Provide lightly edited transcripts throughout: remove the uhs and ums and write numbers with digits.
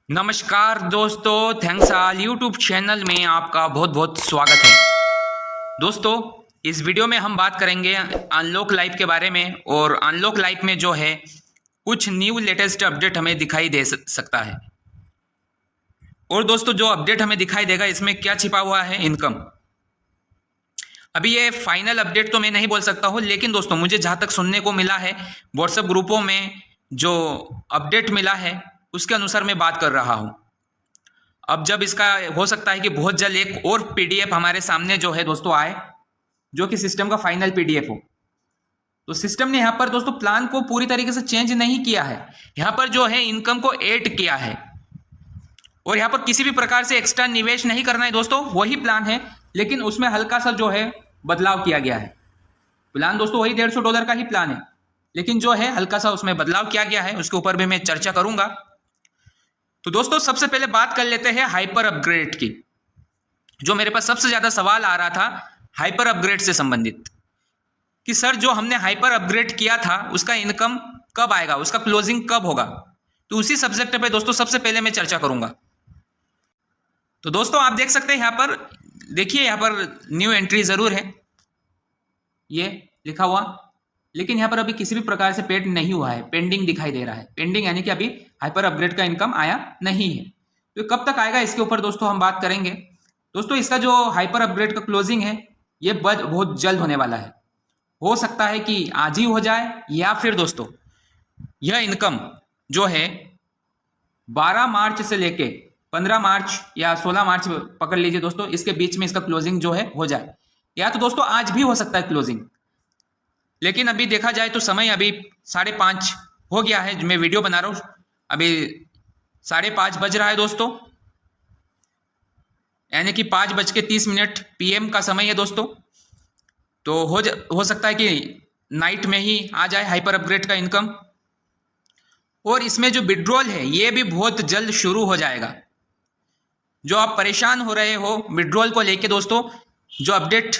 नमस्कार दोस्तों, thanks all YouTube channel में आपका बहुत बहुत स्वागत है। दोस्तों, इस वीडियो में हम बात करेंगे अनलॉक लाइफ के बारे में। और अनलॉक लाइफ में जो है कुछ न्यू लेटेस्ट अपडेट हमें दिखाई दे सकता है। और दोस्तों, जो अपडेट हमें दिखाई देगा इसमें क्या छिपा हुआ है, इनकम। अभी ये फाइनल अपडेट तो मैं नहीं बोल सकता हूँ, लेकिन दोस्तों मुझे जहाँ तक सुनने को मिला है व्हाट्सएप ग्रुपों में जो अपडेट मिला है उसके अनुसार मैं बात कर रहा हूँ। अब जब इसका हो सकता है कि बहुत जल्द एक और पीडीएफ हमारे सामने जो है दोस्तों आए, जो कि सिस्टम का फाइनल पीडीएफ हो। तो सिस्टम ने यहाँ पर दोस्तों प्लान को पूरी तरीके से चेंज नहीं किया है, यहाँ पर जो है इनकम को ऐड किया है। और यहाँ पर किसी भी प्रकार से एक्स्ट्रा निवेश नहीं करना है दोस्तों, वही प्लान है, लेकिन उसमें हल्का सा जो है बदलाव किया गया है। प्लान दोस्तों वही $150 का ही प्लान है, लेकिन जो है हल्का सा उसमें बदलाव किया गया है, उसके ऊपर भी मैं चर्चा करूंगा। तो दोस्तों सबसे पहले बात कर लेते हैं हाइपर अपग्रेड की। जो मेरे पास सबसे ज़्यादा सवाल आ रहा था हाइपर अपग्रेड से संबंधित, कि सर जो हमने हाइपर अपग्रेड किया था उसका इनकम कब आएगा, उसका क्लोजिंग कब होगा। तो उसी सब्जेक्ट पे दोस्तों सबसे पहले मैं चर्चा करूंगा। तो दोस्तों आप देख सकते हैं यहाँ पर, देखिए यहाँ पर न्यू एंट्री ज़रूर है ये लिखा हुआ, लेकिन यहाँ पर अभी किसी भी प्रकार से पेड नहीं हुआ है, पेंडिंग दिखाई दे रहा है। पेंडिंग यानी कि अभी हाइपर अपग्रेड का इनकम आया नहीं है। तो कब तक आएगा इसके ऊपर दोस्तों हम बात करेंगे। दोस्तों इसका जो हाइपर अपग्रेड का क्लोजिंग है ये बहुत जल्द होने वाला है। हो सकता है कि आज ही हो जाए, या फिर दोस्तों यह इनकम जो है 12 मार्च से लेके 15 मार्च या 16 मार्च पकड़ लीजिए दोस्तों, इसके बीच में इसका क्लोजिंग जो है हो जाए। या तो दोस्तों आज भी हो सकता है क्लोजिंग, लेकिन अभी देखा जाए तो समय अभी 5:30 हो गया है, मैं वीडियो बना रहा हूँ, अभी 5:30 बज रहा है दोस्तों, यानी कि 5:30 PM का समय है दोस्तों। तो हो सकता है कि नाइट में ही आ जाए हाइपर अपग्रेड का इनकम। और इसमें जो विड्रॉल है ये भी बहुत जल्द शुरू हो जाएगा। जो आप परेशान हो रहे हो विड्रॉल को लेके दोस्तों, जो अपडेट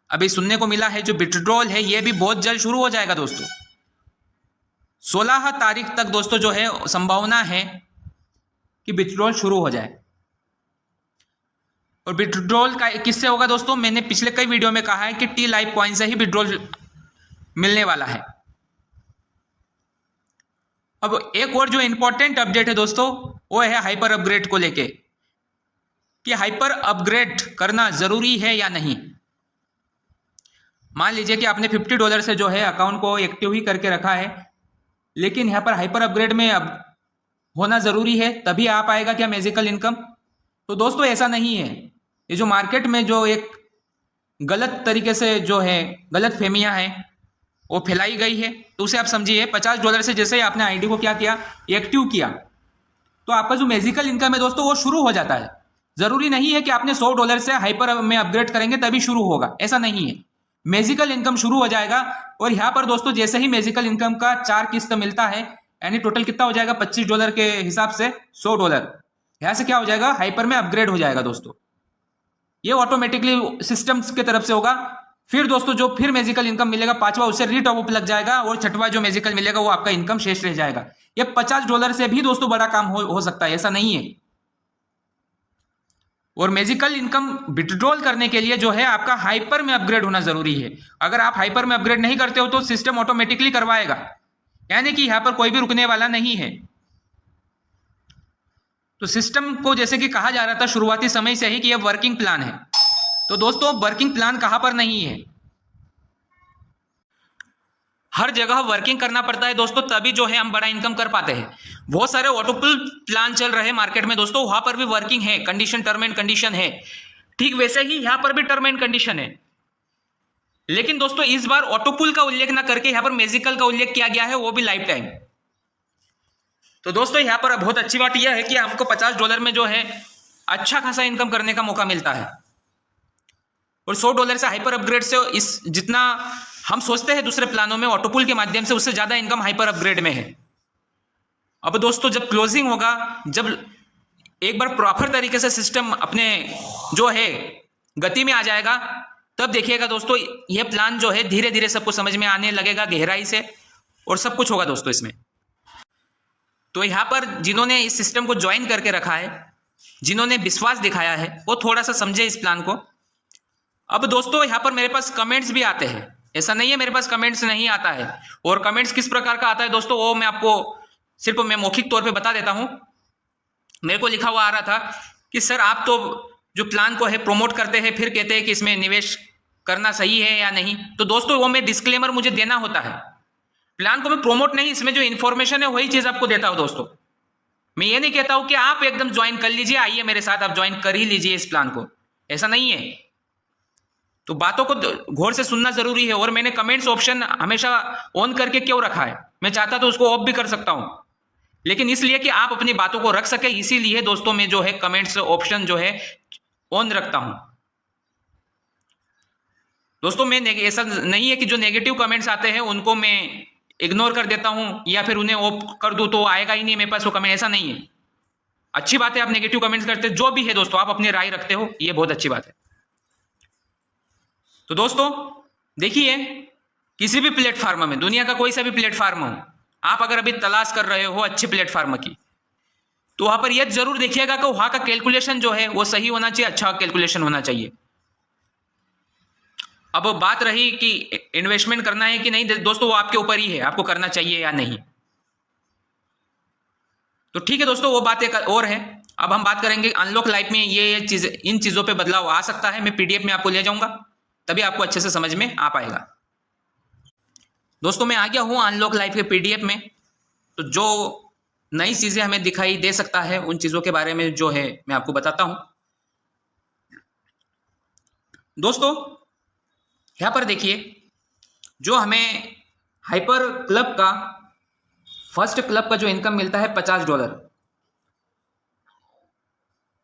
अभी सुनने को मिला है, जो विड्रॉल है ये भी बहुत जल्द शुरू हो जाएगा दोस्तों। 16 तारीख तक दोस्तों जो है संभावना है कि विड्रॉल शुरू हो जाए। और विड्रॉल का किससे होगा दोस्तों, मैंने पिछले कई वीडियो में कहा है कि टी लाइफ कॉइन से ही विड्रॉल मिलने वाला है। अब एक और जो इंपॉर्टेंट अपडेट है दोस्तों वो है हाइपर अपग्रेड को लेके, कि हाइपर अपग्रेड करना जरूरी है या नहीं। मान लीजिए कि आपने $50 से जो है अकाउंट को एक्टिव ही करके रखा है, लेकिन यहाँ पर हाइपर अपग्रेड में अब होना जरूरी है, तभी आ पाएगा क्या मैजिकल इनकम। तो दोस्तों ऐसा नहीं है। ये जो मार्केट में जो एक गलत तरीके से जो है गलत फहमियाँ हैं वो फैलाई गई है, तो उसे आप समझिए $50 से जैसे ही आपने आईडी को क्या किया, एक्टिव किया, तो आपका जो मैजिकल इनकम है दोस्तों वो शुरू हो जाता है। जरूरी नहीं है कि आपने $100 से हाइपर में अपग्रेड करेंगे तभी शुरू होगा, ऐसा नहीं है। मैजिकल इनकम शुरू हो जाएगा। और यहाँ पर दोस्तों जैसे ही मैजिकल इनकम का 4 किस्त मिलता है, यानी टोटल कितना हो जाएगा $25 के हिसाब से $100, यहाँ से क्या हो जाएगा, हाइपर में अपग्रेड हो जाएगा दोस्तों। ये ऑटोमेटिकली सिस्टम्स की तरफ से होगा। फिर दोस्तों जो फिर मैजिकल इनकम मिलेगा 5वां, उससे रीटॉप अप लग जाएगा, और 6वां जो मैजिकल मिलेगा वो आपका इनकम शेष रह जाएगा। ये $50 से भी दोस्तों बड़ा काम हो सकता है, ऐसा नहीं है। और मैजिकल इनकम विड्रॉल करने के लिए जो है आपका हाइपर में अपग्रेड होना जरूरी है। अगर आप हाइपर में अपग्रेड नहीं करते हो तो सिस्टम ऑटोमेटिकली करवाएगा, यानी कि यहां पर कोई भी रुकने वाला नहीं है। तो सिस्टम को जैसे कि कहा जा रहा था शुरुआती समय से ही कि यह वर्किंग प्लान है, तो दोस्तों वर्किंग प्लान कहां पर नहीं है, हर जगह वर्किंग करना पड़ता है दोस्तों, तभी जो है हम बड़ा इनकम कर पाते हैं। बहुत सारे ऑटोपुल प्लान चल रहे हैं मार्केट में दोस्तों, वहां पर भी वर्किंग है, कंडीशन टर्म एंड कंडीशन है। ठीक वैसे ही यहां पर भी टर्म एंड कंडीशन है, लेकिन दोस्तों इस बार ऑटोपुल का उल्लेख ना करके यहां पर मैजिकल का उल्लेख किया गया है, वो भी लाइफ टाइम। तो दोस्तों यहां पर बहुत अच्छी बात यह है कि हमको $50 में जो है अच्छा खासा इनकम करने का मौका मिलता है। और $100 से हाइपर अपग्रेड से इस जितना हम सोचते हैं दूसरे प्लानों में ऑटोपुल के माध्यम से, उससे ज्यादा इनकम हाइपर अपग्रेड में है। अब दोस्तों जब क्लोजिंग होगा, जब एक बार प्रॉपर तरीके से सिस्टम अपने जो है गति में आ जाएगा, तब देखिएगा दोस्तों यह प्लान जो है धीरे धीरे सबको समझ में आने लगेगा गहराई से, और सब कुछ होगा दोस्तों इसमें। तो यहाँ पर जिन्होंने इस सिस्टम को ज्वाइन करके रखा है, जिन्होंने विश्वास दिखाया है, वो थोड़ा सा समझे इस प्लान को। अब दोस्तों यहाँ पर मेरे पास कमेंट्स भी आते हैं, ऐसा नहीं है मेरे पास कमेंट्स नहीं आता है। और कमेंट्स किस प्रकार का आता है दोस्तों, वो मैं आपको सिर्फ मैं मौखिक तौर पे बता देता हूँ। मेरे को लिखा हुआ आ रहा था कि सर आप तो जो प्लान को है प्रमोट करते हैं, फिर कहते हैं कि इसमें निवेश करना सही है या नहीं। तो दोस्तों वो मैं डिस्क्लेमर मुझे देना होता है। प्लान को मैं प्रमोट नहीं, इसमें जो इन्फॉर्मेशन है वही चीज आपको देता हूं दोस्तों। मैं ये नहीं कहता हूं कि आप एकदम ज्वाइन कर लीजिए, आइए मेरे साथ आप ज्वाइन कर ही लीजिए इस प्लान को, ऐसा नहीं है। तो बातों को गौर से सुनना जरूरी है। और मैंने कमेंट्स ऑप्शन हमेशा ऑन करके क्यों रखा है, मैं चाहता तो उसको ऑफ भी कर सकता हूं, लेकिन इसलिए कि आप अपनी बातों को रख सके, इसीलिए दोस्तों मैं जो है कमेंट्स ऑप्शन जो है ऑन रखता हूं। दोस्तों मैं ऐसा नहीं है कि जो नेगेटिव कमेंट्स आते हैं उनको मैं इग्नोर कर देता हूं या फिर उन्हें ऑफ कर दूं तो आएगा ही नहीं मेरे पास वो कमेंट, ऐसा नहीं है। अच्छी बात है आप नेगेटिव कमेंट्स करते हैं, जो भी है दोस्तों आप अपनी राय रखते हो, ये बहुत अच्छी बात है। तो दोस्तों देखिए, किसी भी प्लेटफार्म में, दुनिया का कोई सा भी प्लेटफार्म हो, आप अगर अभी तलाश कर रहे हो अच्छे प्लेटफार्म की, तो वहां पर यह जरूर देखिएगा कि वहां का कैलकुलेशन जो है वो सही होना चाहिए, अच्छा कैलकुलेशन होना चाहिए। अब बात रही कि इन्वेस्टमेंट करना है कि नहीं, दोस्तों वो आपके ऊपर ही है, आपको करना चाहिए या नहीं। तो ठीक है दोस्तों, वो बात एक और है। अब हम बात करेंगे अनलॉक लाइफ में ये चीज, इन चीजों पे बदलाव आ सकता है। मैं पीडीएफ में आपको ले जाऊंगा, तभी आपको अच्छे से समझ में आ पाएगा। दोस्तों मैं आ गया हूं अनलॉक लाइफ के पीडीएफ में। तो जो नई चीजें हमें दिखाई दे सकता है उन चीजों के बारे में जो है मैं आपको बताता हूं। दोस्तों यहां पर देखिए, जो हमें हाइपर क्लब का फर्स्ट क्लब का जो इनकम मिलता है $50,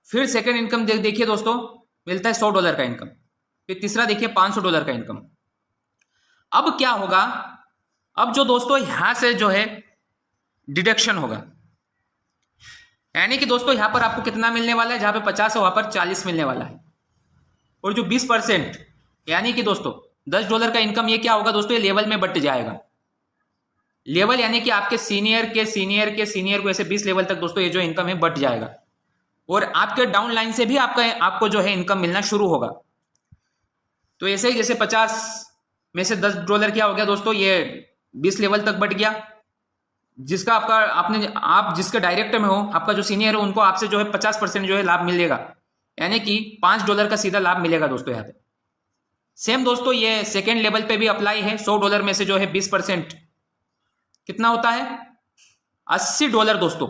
फिर सेकंड इनकम देखिए दोस्तों मिलता है $100 का इनकम, फिर तीसरा देखिए $500 का इनकम। अब क्या होगा, अब जो दोस्तों यहां से जो है डिडक्शन होगा, यानी कि दोस्तों यहां पर आपको कितना मिलने वाला है, जहां पे 50 है वहां पर 40 मिलने वाला है। और जो 20% यानी कि दोस्तों $10 का इनकम, ये क्या होगा दोस्तों, ये लेवल में बट जाएगा। लेवल यानी कि आपके सीनियर के सीनियर के सीनियर को ऐसे 20 लेवल तक दोस्तों ये जो इनकम है बट जाएगा। और आपके डाउन लाइन से भी आपको जो है इनकम मिलना शुरू होगा। तो ऐसे ही जैसे 50 में से $10 क्या हो गया दोस्तों, ये 20 लेवल तक बढ़ गया। जिसका आप जिसके डायरेक्ट में हो, आपका जो सीनियर है, उनको आपसे जो है 50% जो है लाभ मिलेगा, यानी कि $5 का सीधा लाभ मिलेगा दोस्तों यहाँ पे। सेम दोस्तों ये सेकेंड लेवल पे भी अप्लाई है। $100 में से जो है 20% कितना होता है, $80 दोस्तों।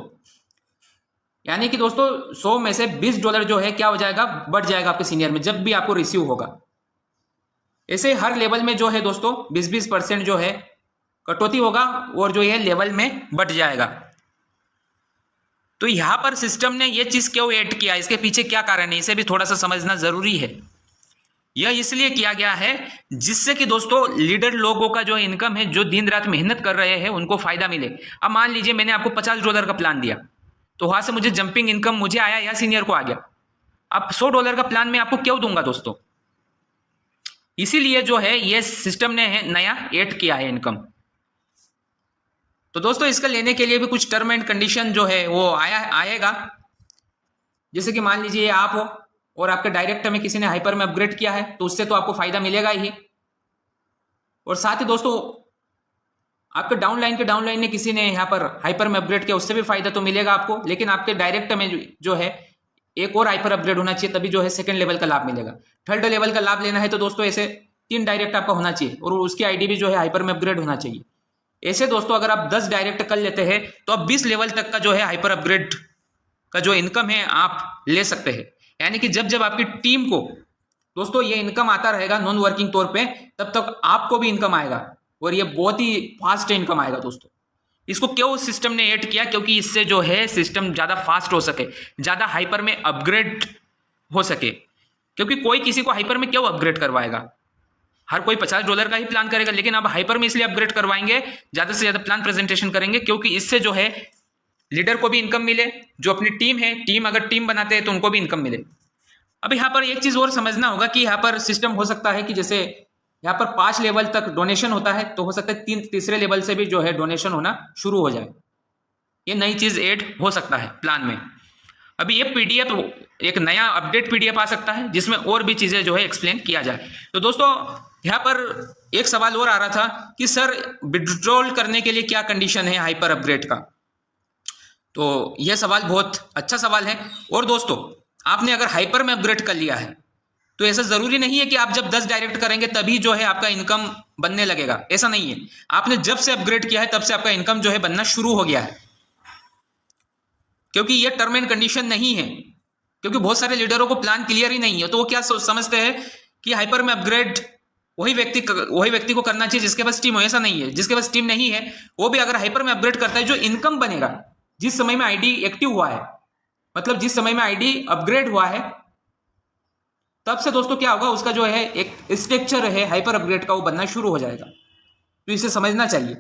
यानी कि दोस्तों 100 में से $20 जो है क्या हो जाएगा, बढ़ जाएगा आपके सीनियर में जब भी आपको रिसीव होगा। ऐसे हर लेवल में जो है दोस्तों 20% जो है कटौती होगा और जो ये लेवल में बढ़ जाएगा। तो यहां पर सिस्टम ने ये चीज क्यों ऐड किया, इसके पीछे क्या कारण है, इसे भी थोड़ा सा समझना जरूरी है। यह इसलिए किया गया है जिससे कि दोस्तों लीडर लोगों का जो इनकम है, जो दिन रात मेहनत कर रहे हैं, उनको फायदा मिले। अब मान लीजिए मैंने आपको $50 का प्लान दिया, तो वहां से मुझे जंपिंग इनकम मुझे आया या सीनियर को आ गया। अब $100 का प्लान मैं आपको क्यों दूंगा दोस्तों, इसीलिए जो है ये सिस्टम ने नया ऐड किया है इनकम। तो दोस्तों इसका लेने के लिए भी कुछ टर्म एंड कंडीशन जो है वो आएगा। जैसे कि मान लीजिए आप हो और आपके डायरेक्टर में किसी ने हाइपर में अपग्रेड किया है, तो उससे तो आपको फायदा मिलेगा ही। और साथ ही दोस्तों आपके डाउनलाइन ने किसी ने यहाँ पर हाइपर में अपग्रेड किया, उससे भी फायदा तो मिलेगा आपको। लेकिन आपके डायरेक्टर में जो है एक और हाइपर अपग्रेड होना चाहिए, तभी जो है सेकंड लेवल का लाभ मिलेगा। थर्ड लेवल का लाभ लेना है तो दोस्तों ऐसे 3 डायरेक्ट आपका होना चाहिए और उसकी आईडी भी जो है हाइपर में अपग्रेड होना चाहिए। ऐसे दोस्तों अगर आप 10 डायरेक्ट कर लेते हैं तो आप 20 लेवल तक का जो है हाइपर अपग्रेड का जो इनकम है आप ले सकते हैं। यानी कि जब जब आपकी टीम को दोस्तों ये इनकम आता रहेगा नॉन वर्किंग तौर पे, तब तक आपको भी इनकम आएगा और ये बहुत ही फास्ट इनकम आएगा दोस्तों। इसको क्यों सिस्टम ने ऐड किया, क्योंकि इससे जो है सिस्टम ज्यादा फास्ट हो सके, ज्यादा हाइपर में अपग्रेड हो सके। क्योंकि कोई किसी को हाइपर में क्यों अपग्रेड करवाएगा, हर कोई $50 का ही प्लान करेगा। लेकिन अब हाइपर में इसलिए अपग्रेड करवाएंगे, ज्यादा से ज्यादा प्लान प्रेजेंटेशन करेंगे, क्योंकि इससे जो है लीडर को भी इनकम मिले, जो अपनी टीम है, टीम अगर टीम बनाते हैं तो उनको भी इनकम मिले। अब यहाँ पर एक चीज और समझना होगा कि यहाँ पर सिस्टम हो सकता है कि जैसे यहाँ पर 5 लेवल तक डोनेशन होता है, तो हो सकता है तीसरे लेवल से भी जो है डोनेशन होना शुरू हो जाए। ये नई चीज़ ऐड हो सकता है प्लान में। अभी ये पीडीएफ, एक नया अपडेट पीडीएफ आ सकता है जिसमें और भी चीज़ें जो है एक्सप्लेन किया जाए। तो दोस्तों यहाँ पर एक सवाल और आ रहा था कि सर विड्रॉल करने के लिए क्या कंडीशन है हाइपर अपग्रेड का। तो यह सवाल बहुत अच्छा सवाल है। और दोस्तों आपने अगर हाइपर में अपग्रेड कर लिया है तो ऐसा ज़रूरी नहीं है कि आप जब 10 डायरेक्ट करेंगे तभी जो है आपका इनकम बनने लगेगा, ऐसा नहीं है। आपने जब से अपग्रेड किया है तब से आपका इनकम जो है बनना शुरू हो गया है, क्योंकि ये टर्म एंड कंडीशन नहीं है। क्योंकि बहुत सारे लीडरों को प्लान क्लियर ही नहीं है, तो वो क्या समझते हैं कि हाइपर में अपग्रेड वही व्यक्ति को करना चाहिए जिसके पास टीम हो। ऐसा नहीं है। जिसके पास टीम नहीं है वो भी अगर हाइपर में अपग्रेड करता है, जो इनकम बनेगा जिस समय में आईडी एक्टिव हुआ है, मतलब जिस समय में आईडी अपग्रेड हुआ है, तब से दोस्तों क्या होगा, उसका जो है एक स्ट्रक्चर है हाइपर अपग्रेड का, वो बनना शुरू हो जाएगा। तो इसे समझना चाहिए।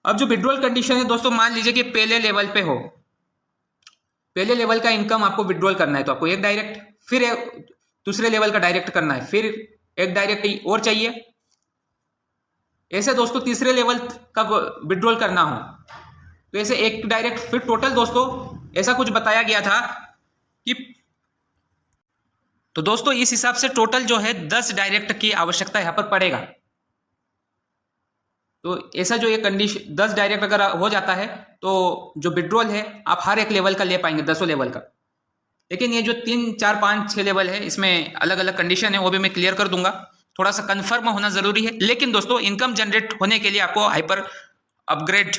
अब जो विड्रॉल कंडीशन है दोस्तों, मान लीजिए कि पहले लेवल पे हो, पहले लेवल का इनकम आपको विड्रॉल करना है तो आपको एक डायरेक्ट, फिर दूसरे लेवल का डायरेक्ट करना है, फिर एक डायरेक्ट और चाहिए। ऐसे दोस्तों तीसरे लेवल का विड्रॉल करना हो तो ऐसे एक डायरेक्ट, फिर टोटल दोस्तों ऐसा कुछ बताया गया था कि, तो दोस्तों इस हिसाब से टोटल जो है 10 डायरेक्ट की आवश्यकता यहां पर पड़ेगा। तो ऐसा जो ये कंडीशन 10 डायरेक्ट अगर हो जाता है तो जो विड्रॉल है आप हर एक लेवल का ले पाएंगे, 10 लेवल का। लेकिन ये जो 3, 4, 5, 6 लेवल है इसमें अलग अलग कंडीशन है, वो भी मैं क्लियर कर दूंगा। थोड़ा सा कंफर्म होना जरूरी है। लेकिन दोस्तों इनकम जनरेट होने के लिए आपको हाइपर अपग्रेड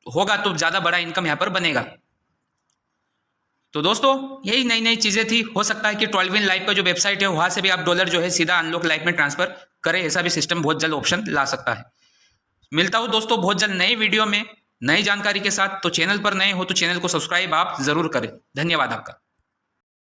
होगा तो ज्यादा बड़ा इनकम यहाँ पर बनेगा। तो दोस्तों यही नई नई चीजें थी। हो सकता है कि 12 इन लाइफ का जो वेबसाइट है वहां से भी आप डॉलर जो है सीधा अनलॉक लाइफ में ट्रांसफर करें, ऐसा भी सिस्टम बहुत जल्द ऑप्शन ला सकता है। मिलता हूं दोस्तों बहुत जल्द नए वीडियो में नई जानकारी के साथ। तो चैनल पर नए हो तो चैनल को सब्सक्राइब आप जरूर करें। धन्यवाद आपका।